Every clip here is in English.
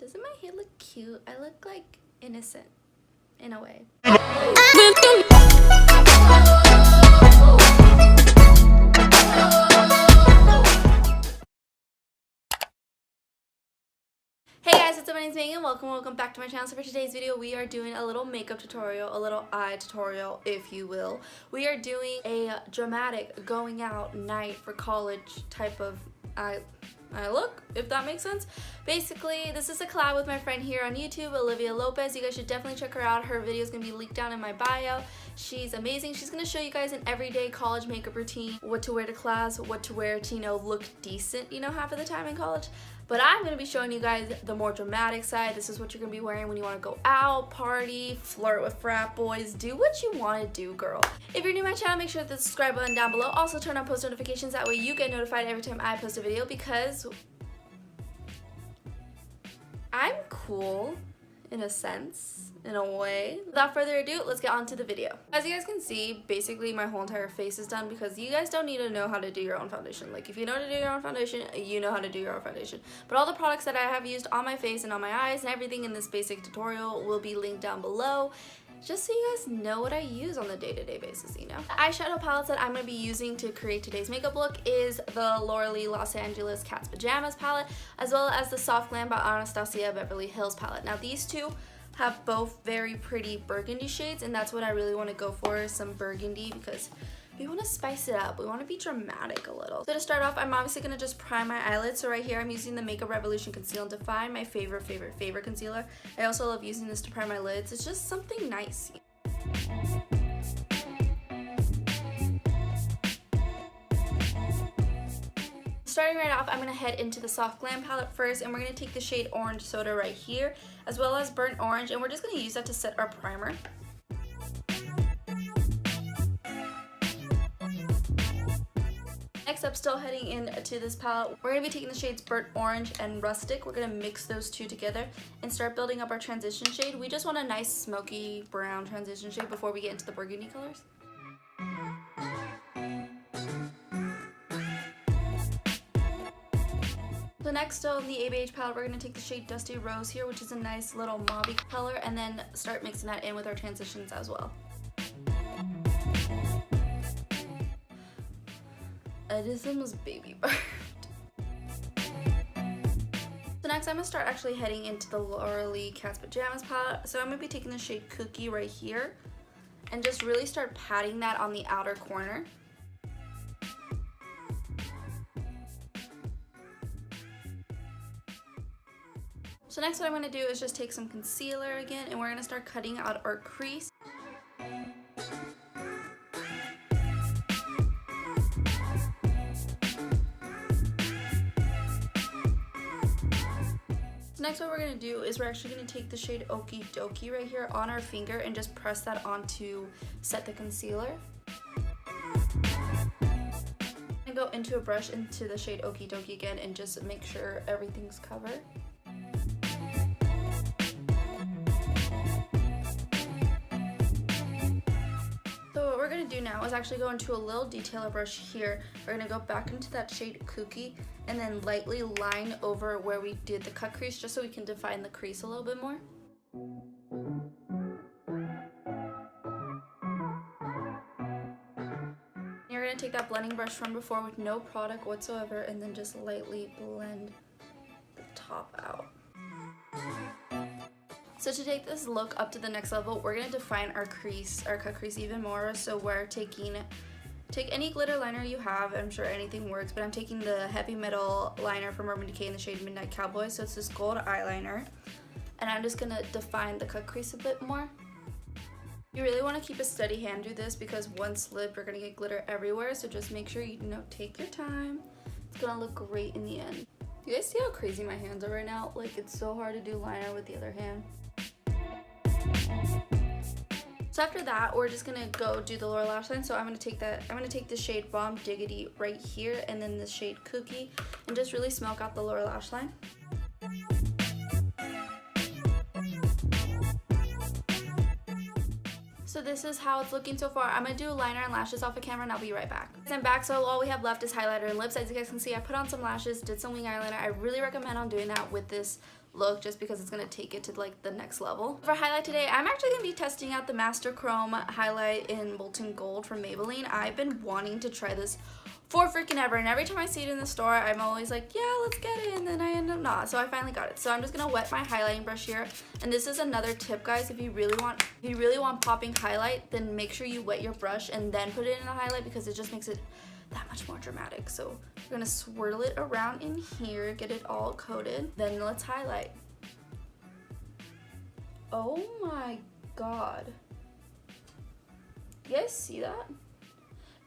Doesn't my hair look cute? I look like innocent in a way. Hey guys, what's up? My name's Megan. Welcome back to my channel. So for today's video, we are doing a little makeup tutorial, a little eye tutorial, if you will. We are doing a dramatic going out night for college type of eye look, if that makes sense. Basically, this is a collab with my friend here on YouTube, Olivia Lopez. You guys should definitely check her out. Her video is going to be linked down in my bio. She's amazing. She's going to show you guys an everyday college makeup routine, what to wear to class, what to wear to, look decent, half of the time in college. But I'm going to be showing you guys the more dramatic side. This is what you're going to be wearing when you want to go out, party, flirt with frat boys, do what you want to do, girl. If you're new to my channel, make sure to hit the subscribe button down below. Also turn on post notifications, that way you get notified every time I post a video, because I'm cool in a sense, in a way. Without further ado, let's get on to the video. As you guys can see, basically my whole entire face is done, because you guys don't need to know how to do your own foundation. Like, if you know how to do your own foundation, you know how to do your own foundation. But all the products that I have used on my face and on my eyes and everything in this basic tutorial will be linked down below, just so you guys know what I use on the day-to-day basis, The eyeshadow palettes that I'm going to be using to create today's makeup look is the Lauralee Los Angeles Cat's Pajamas palette, as well as the Soft Glam by Anastasia Beverly Hills palette. Now, these two have both very pretty burgundy shades, and that's what I really want to go for, some burgundy, because we want to spice it up. We want to be dramatic a little. So to start off, I'm obviously going to just prime my eyelids. So right here, I'm using the Makeup Revolution Conceal and Define, my favorite concealer. I also love using this to prime my lids. It's just something nice. Starting right off, I'm going to head into the Soft Glam palette first, and we're going to take the shade Orange Soda right here, as well as Burnt Orange, and we're just going to use that to set our primer. Next up, still heading into this palette, we're going to be taking the shades Burnt Orange and Rustic. We're going to mix those two together and start building up our transition shade. We just want a nice smoky brown transition shade before we get into the burgundy colors. So next, still in the ABH palette, we're going to take the shade Dusty Rose here, which is a nice little mauvey color, and then start mixing that in with our transitions as well. Edison was baby bird. So next, I'm going to start actually heading into the Lauralee Cat's Pajamas palette. So I'm going to be taking the shade Cookie right here and just really start patting that on the outer corner. So next, what I'm going to do is just take some concealer again, and we're going to start cutting out our crease. Next, what we're going to do is we're actually going to take the shade Okie Dokie right here on our finger and just press that on to set the concealer. And go into a brush into the shade Okie Dokie again and just make sure everything's covered. So what we're going to do now is actually go into a little detailer brush here. We're going to go back into that shade Cookie and then lightly line over where we did the cut crease, just so we can define the crease a little bit more. You're going to take that blending brush from before with no product whatsoever and then just lightly blend the top out. So to take this look up to the next level, we're going to define our crease, our cut crease even more. So we're take any glitter liner you have. I'm sure anything works, but I'm taking the Heavy Metal liner from Urban Decay in the shade Midnight Cowboy. So it's this gold eyeliner, and I'm just going to define the cut crease a bit more. You really want to keep a steady hand do this, because one slip, you're going to get glitter everywhere. So just make sure you take your time. It's going to look great in the end. You guys see how crazy my hands are right now? Like, it's so hard to do liner with the other hand. So after that, we're just gonna go do the lower lash line. So I'm gonna take the shade Bomb Diggity right here, and then the shade Cookie, and just really smoke out the lower lash line. So this is how it's looking so far. I'm going to do liner and lashes off of camera and I'll be right back. I'm back, so all we have left is highlighter and lips. As you guys can see, I put on some lashes, did some wing eyeliner. I really recommend on doing that with this look just because it's going to take it to like the next level. For highlight today, I'm actually going to be testing out the Master Chrome highlight in Molten Gold from Maybelline. I've been wanting to try this for freaking ever, and every time I see it in the store, I'm always like, yeah, let's get it, and then I end up not. So I finally got it. So I'm just gonna wet my highlighting brush here, and this is another tip, guys. If you really want popping highlight, then make sure you wet your brush and then put it in the highlight, because it just makes it that much more dramatic. So we're gonna swirl it around in here, get it all coated, then let's highlight. Oh my god, you guys see that?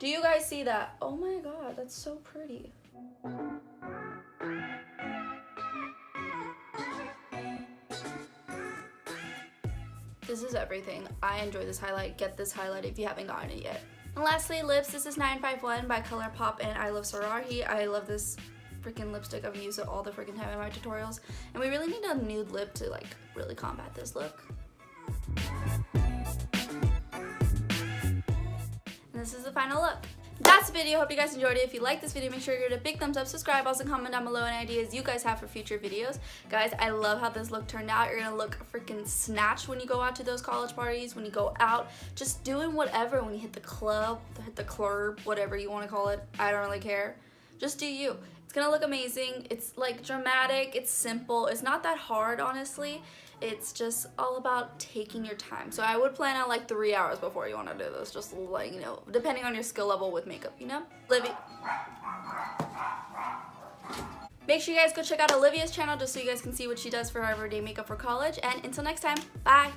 Do you guys see that? Oh my god, that's so pretty. This is everything. I enjoy this highlight. Get this highlight if you haven't gotten it yet. And lastly, lips. This is 951 by Colourpop, and I love Sarahi. I love this freaking lipstick. I've used it all the freaking time in my tutorials. And we really need a nude lip to like really combat this look. And this is the final look. That's the video. Hope you guys enjoyed it. If you like this video, make sure you give it a big thumbs up, subscribe, also comment down below any ideas you guys have for future videos. Guys, I love how this look turned out. You're gonna look freaking snatched when you go out to those college parties, when you go out, just doing whatever, when you hit the club, whatever you want to call it. I don't really care. Just do you. It's gonna look amazing. It's like dramatic, it's simple, it's not that hard, honestly. It's just all about taking your time. So I would plan on like 3 hours before you want to do this, just like, you know, depending on your skill level with makeup, you know? Make sure you guys go check out Olivia's channel just so you guys can see what she does for her everyday makeup for college. And until next time, bye!